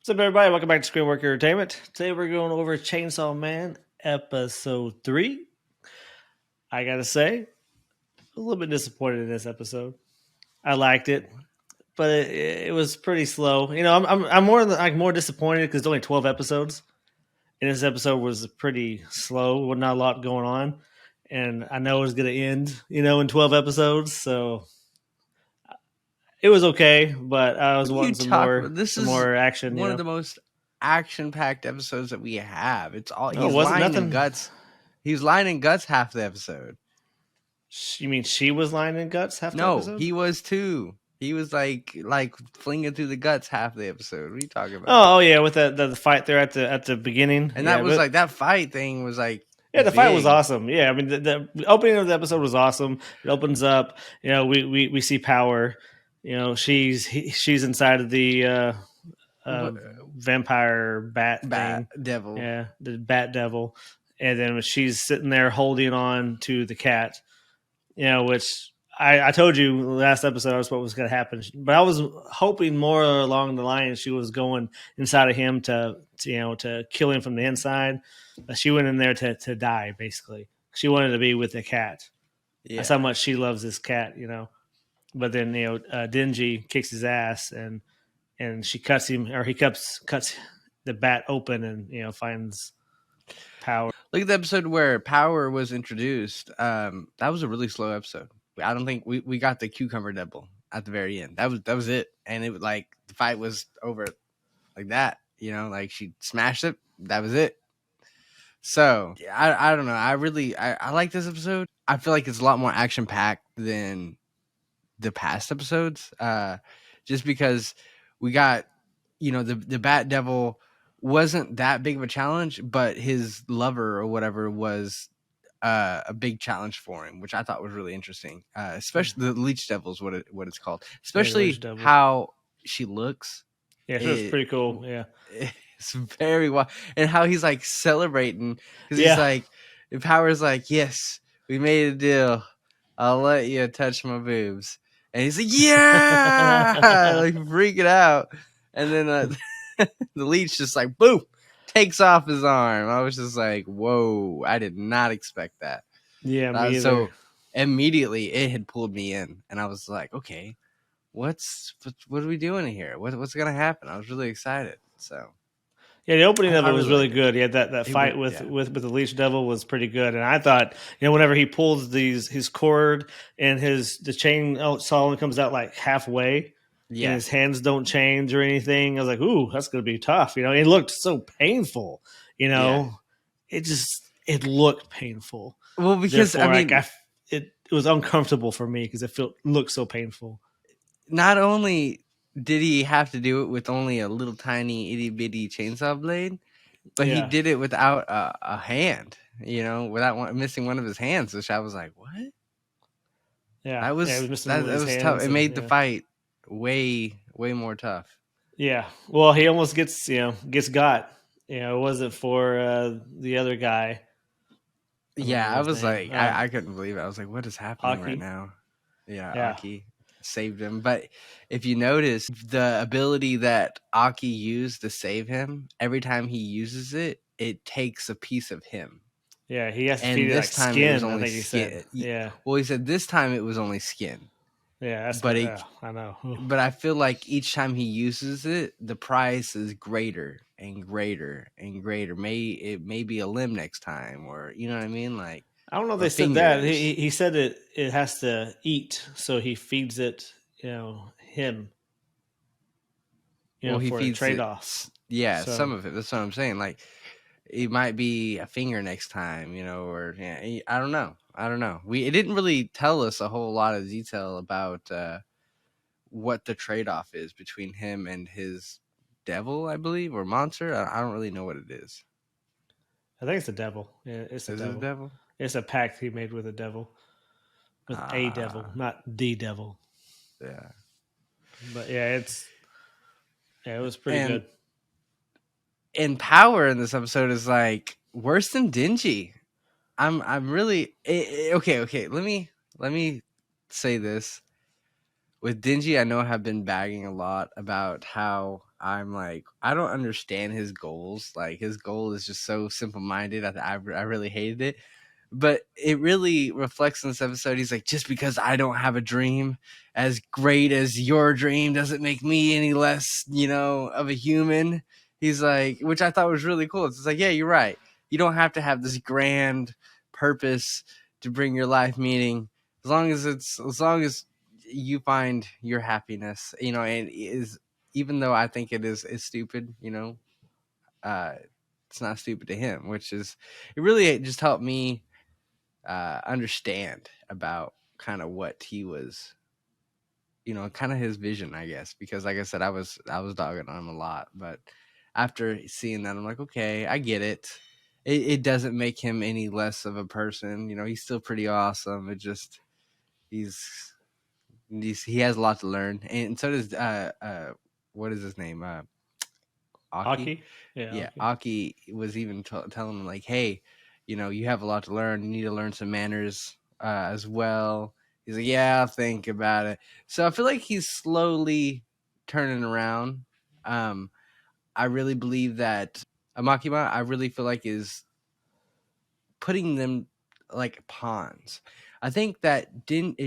What's up, everybody? Welcome back to Screenwork Entertainment. Today we're going over Chainsaw Man episode 3. I gotta say, a little bit disappointed in this episode. I liked it, but it was pretty slow. I'm more disappointed because it's only 12 episodes, and this episode was pretty slow with not a lot going on. And I know it's gonna end, in 12 episodes, so it was okay. But I What was are you wanting some talking more, about? This some is more action. one of the most action-packed episodes that we have. It's all No, it he's wasn't lying in nothing. guts. He's lying in guts half the episode. You mean she was lying in guts half the No, episode? he was too. He was like flinging through the guts half the episode. What are you talking about? Oh yeah, with the fight there at the beginning. And Yeah, that was but like that fight thing was like yeah, the fight was big. awesome. Yeah, I mean the opening of the episode was awesome. It opens up. We see Power. She's inside of the uh, What vampire bat bat thing. devil? Yeah, the bat devil. And then when she's sitting there holding on to the cat, which I told you last episode was what was going to happen, but I was hoping more along the line she was going inside of him to kill him from the inside. But she went in there to die, basically. She wanted to be with the cat. That's how Yeah. much she loves this cat, But then Dingy kicks his ass and she cuts him, or he cuts the bat open and finds Power. Look at the episode where Power was introduced. That was a really slow episode. I don't think we got the cucumber devil at the very end. That was it, and it was like the fight was over like that. Like she smashed it. That was it. So yeah, I don't know. I like this episode. I feel like it's a lot more action packed than the past episodes. Just because we got the Bat Devil wasn't that big of a challenge, but his lover or whatever was a big challenge for him, which I thought was really interesting. Especially the Leech Devil is what it's called. Especially how she looks. Yeah, she was pretty cool. Yeah, it's very wild, and how he's like celebrating because he's like, Power's like, yes, we made a deal. I'll let you touch my boobs, and he's like, yeah, like freaking out, and then the leech just like boom takes off his arm. I was just like, whoa, I did not expect that. Yeah, me either. So immediately it had pulled me in, and I was like, okay, what are we doing here? What's gonna happen? I was really excited. So yeah, the opening of it was really good. He had that fight with the Leech Devil was pretty good, and I thought whenever he pulls his cord and the chain only comes out like halfway. Yeah. And his hands don't change or anything. I was like, ooh, that's going to be tough. It looked so painful. It looked painful. Well, because therefore, it was uncomfortable for me because looked so painful. Not only did he have to do it with only a little tiny itty bitty chainsaw blade, but he did it without a hand. Without missing one of his hands, which I was like, what? Yeah, that was tough. It made the fight way more tough. Yeah, well, he almost gets got. It wasn't for the other guy. I was like, I couldn't believe it. I was like, what is happening Aki. right now? Yeah, Aki saved him. But if you notice, the ability that Aki used to save him, every time he uses it, it takes a piece of him. Yeah, he has to feed it like skin. It was only skin. Yeah. Well, he said this time it was only skin. Yeah, I know. But I feel like each time he uses it, the price is greater and greater and greater. It may be a limb next time, or you know what I mean? Like, I don't know if they said that. He said it has to eat, so he feeds it. Him. He for feeds trade-offs. Yeah, so. Some of it. That's what I'm saying. Like, it might be a finger next time, or I don't know. It didn't really tell us a whole lot of detail about what the trade-off is between him and his devil, I believe, or monster. I don't really know what it is. I think it's a devil. Yeah, it's a devil. It a devil? It's a pact he made with a devil. With a devil, not the devil. Yeah. But yeah, it was pretty good. And Power in this episode is like worse than Dingy. I'm really okay. Let me say this. With Dingy, I know I have been bagging a lot about how I'm like, I don't understand his goals. Like his goal is just so simple minded. I really hated it. But it really reflects in this episode. He's like, just because I don't have a dream as great as your dream doesn't make me any less, of a human. He's like, which I thought was really cool. It's like, yeah, you're right. You don't have to have this grand purpose to bring your life meaning. As long as you find your happiness, and is even though I think is stupid, it's not stupid to him, which is it really just helped me understand about kind of what he was, kind of his vision, I guess, because like I said, I was dogging on him a lot, but after seeing that, I'm like, okay, I get it. It doesn't make him any less of a person. He's still pretty awesome. It just he has a lot to learn, and so does what is his name? Aki. Aki? Yeah, Aki. Aki was even telling him like, hey, you have a lot to learn. You need to learn some manners as well. He's like, yeah, I'll think about it. So I feel like he's slowly turning around. I really believe that Makima, I really feel like is putting them like pawns. I think that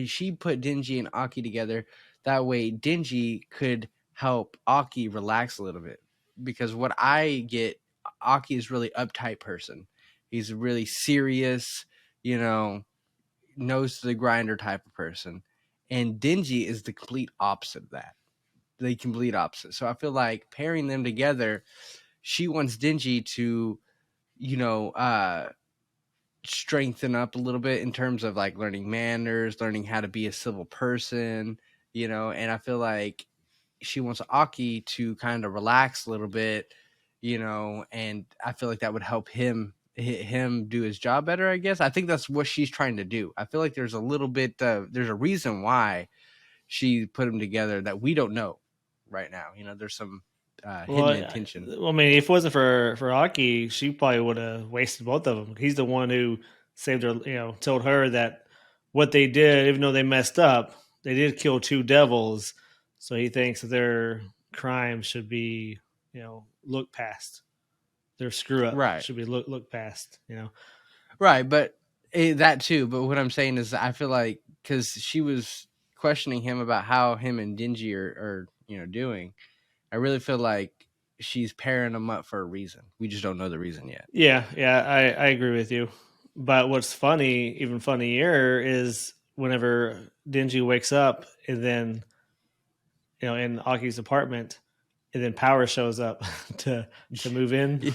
she put Denji and Aki together. That way Denji could help Aki relax a little bit. Because what I get, Aki is really uptight person. He's a really serious, nose to the grinder type of person. And Denji is the complete opposite of that. The complete opposite. So I feel like pairing them together, she wants Denji to, strengthen up a little bit in terms of like learning manners, learning how to be a civil person, and I feel like she wants Aki to kind of relax a little bit, and I feel like that would help him do his job better, I guess. I think that's what she's trying to do. I feel like there's a little bit there's a reason why she put them together that we don't know right now. There's some hidden intention. I mean, if it wasn't for Aki, she probably would have wasted both of them. He's the one who saved her, told her that what they did, even though they messed up, they did kill two devils. So he thinks that their crime should be, looked past. Their screw up should be looked past, Right, but that too. But what I'm saying is, I feel like because she was questioning him about how him and Denji are doing, I really feel like she's pairing them up for a reason. We just don't know the reason yet. Yeah, I agree with you. But what's funny, even funnier, is whenever Denji wakes up and then, in Aki's apartment, and then Power shows up to move in.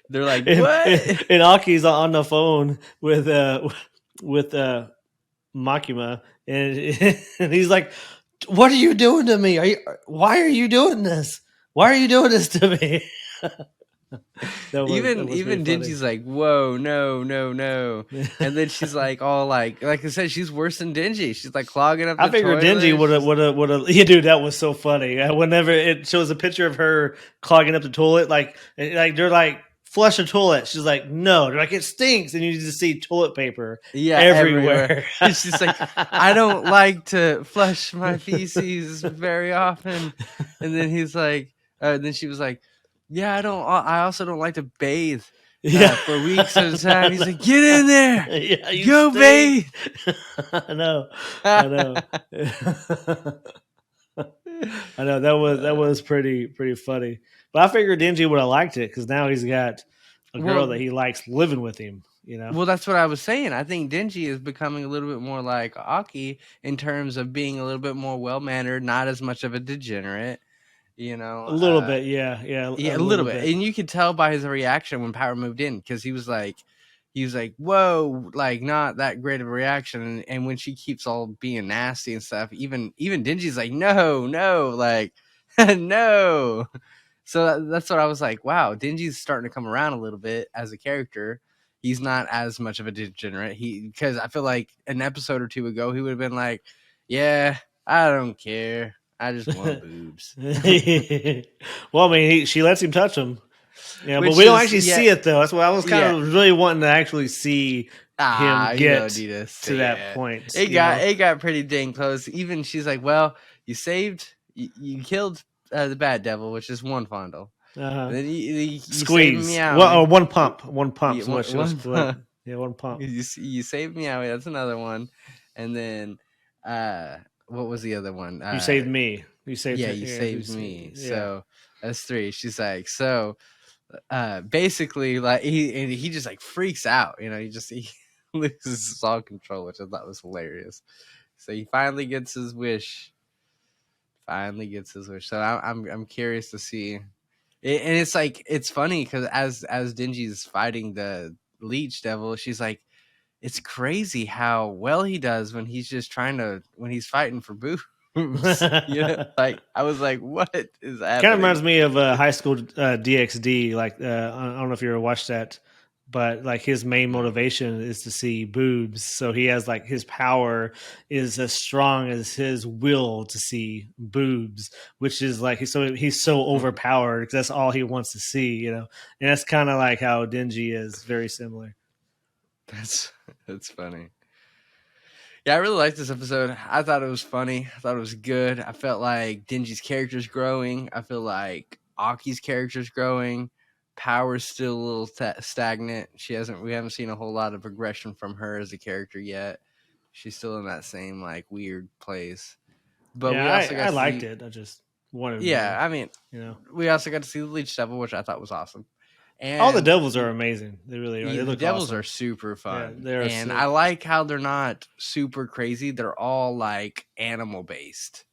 They're like, what? And Aki's on the phone with Makima, and he's like, "What are you doing to me? Why are you doing this? Why are you doing this to me?" Even Denji's like, "Whoa, no!" And then she's like, all like I said, she's worse than Denji. She's like clogging up. I figured Denji would have. Yeah, dude, that was so funny. Whenever it shows a picture of her clogging up the toilet, like they're like, flush a toilet. She's like, no. They're like, it stinks, and you just see toilet paper. Everywhere. She's like, I don't like to flush my feces very often. And then he's like, then she was like, yeah, I also don't like to bathe for weeks at a time. He's like, get in there. Yeah, go bathe. I know. I know. That was pretty funny. But I figured Denji would have liked it because now he's got a girl that he likes living with him. Well, that's what I was saying. I think Denji is becoming a little bit more like Aki in terms of being a little bit more well-mannered, not as much of a degenerate. A little bit, yeah, a little bit. And you could tell by his reaction when Power moved in, because he was like, whoa, like not that great of a reaction. And when she keeps all being nasty and stuff, even Denji's like, no, like, no. So that's what I was like, wow, Denji's starting to come around a little bit as a character. He's not as much of a degenerate. Because I feel like an episode or two ago, he would have been like, yeah, I don't care. I just want boobs. Well, I mean, she lets him touch them. Yeah, but we don't actually see it, though. That's why I was kind of really wanting to actually see him get to that point. It got pretty dang close. Even she's like, well, you saved you killed the bad devil, which is one fondle. Uh-huh. And then you saved Squeeze. Meowie. Well, one pump. One pump. Yeah, So what she was split. Yeah, one pump. you saved Meowie. That's another one. And then what was the other one? You saved me. You saved Yeah, her. you Yeah, saved me. Yeah. So that's 3. She's like, so basically, like he just like freaks out. He loses all control, which I thought was hilarious. So he finally gets his wish. So I'm curious to see. And it's like it's funny because as Dingy's fighting the leech devil, she's like, it's crazy how well he does when he's fighting for boobs. Like I was like, what is happening? Kind of reminds me of High School DxD. Like I don't know if you ever watched that, but like his main motivation is to see boobs. So he has like his power is as strong as his will to see boobs, which is like he's so overpowered because that's all he wants to see. And that's kind of like how Dingy is. Very similar. That's funny. Yeah, I really liked this episode. I thought it was funny. I thought it was good. I felt like Dingy's character's growing. I feel like Aki's character's growing. Power's still a little stagnant. We haven't seen a whole lot of progression from her as a character yet. She's still in that same like weird place. But yeah, we also I liked it. I just wanted. Yeah, more, I mean, we also got to see the Leech Devil, which I thought was awesome. And all the devils are amazing. They really are. The devils are super fun. Yeah, and sick. I like how they're not super crazy. They're all like animal based.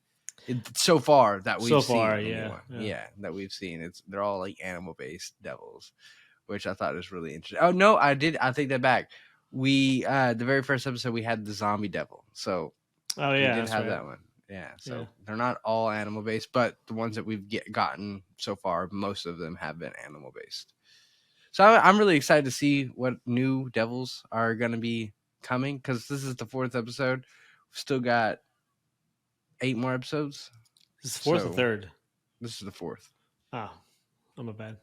So far that we've seen. Yeah, that we've seen. They're all like animal based devils, which I thought was really interesting. Oh no, I take that back. We the very first episode we had the zombie devil. So we did have that one. Yeah, so they're not all animal based, but the ones that we've gotten so far, most of them have been animal based. So I'm really excited to see what new devils are going to be coming because this is the 4th episode. We've still got 8 more episodes. This is 4th or 3rd? This is the 4th. Oh, I'm a bad.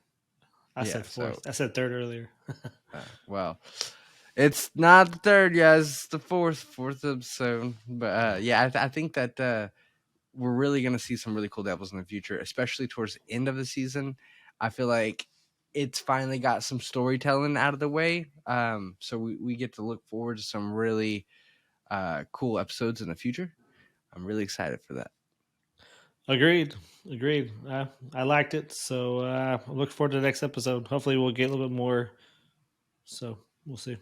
I said 4th. I said 3rd earlier. Well, it's not the 3rd, guys. It's the 4th episode. But I think that we're really going to see some really cool devils in the future, especially towards the end of the season. I feel like it's finally got some storytelling out of the way. So we get to look forward to some really cool episodes in the future. I'm really excited for that. Agreed. I liked it. So I look forward to the next episode. Hopefully we'll get a little bit more. So we'll see.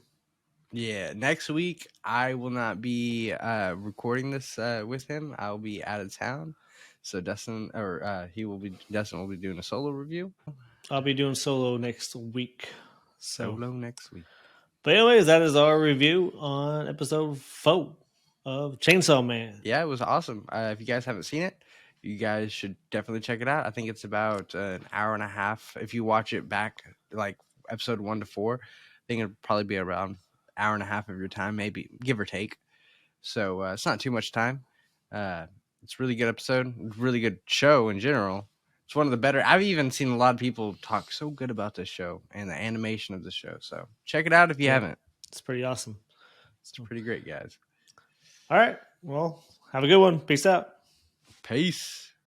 Yeah, next week I will not be recording this with him. I'll be out of town. So Dustin will be doing a solo review. I'll be doing solo next week. Solo next week. But anyways, that is our review on episode 4 of Chainsaw Man. Yeah, it was awesome. If you guys haven't seen it, you guys should definitely check it out. I think it's about an hour and a half. If you watch it back, like episode 1 to 4, I think it'll probably be around an hour and a half of your time, maybe give or take. So it's not too much time. It's a really good episode, really good show in general. It's one of the better. I've even seen a lot of people talk so good about this show and the animation of the show. So check it out if you haven't. It's pretty awesome. It's pretty great, guys. All right. Well, have a good one. Peace out. Peace.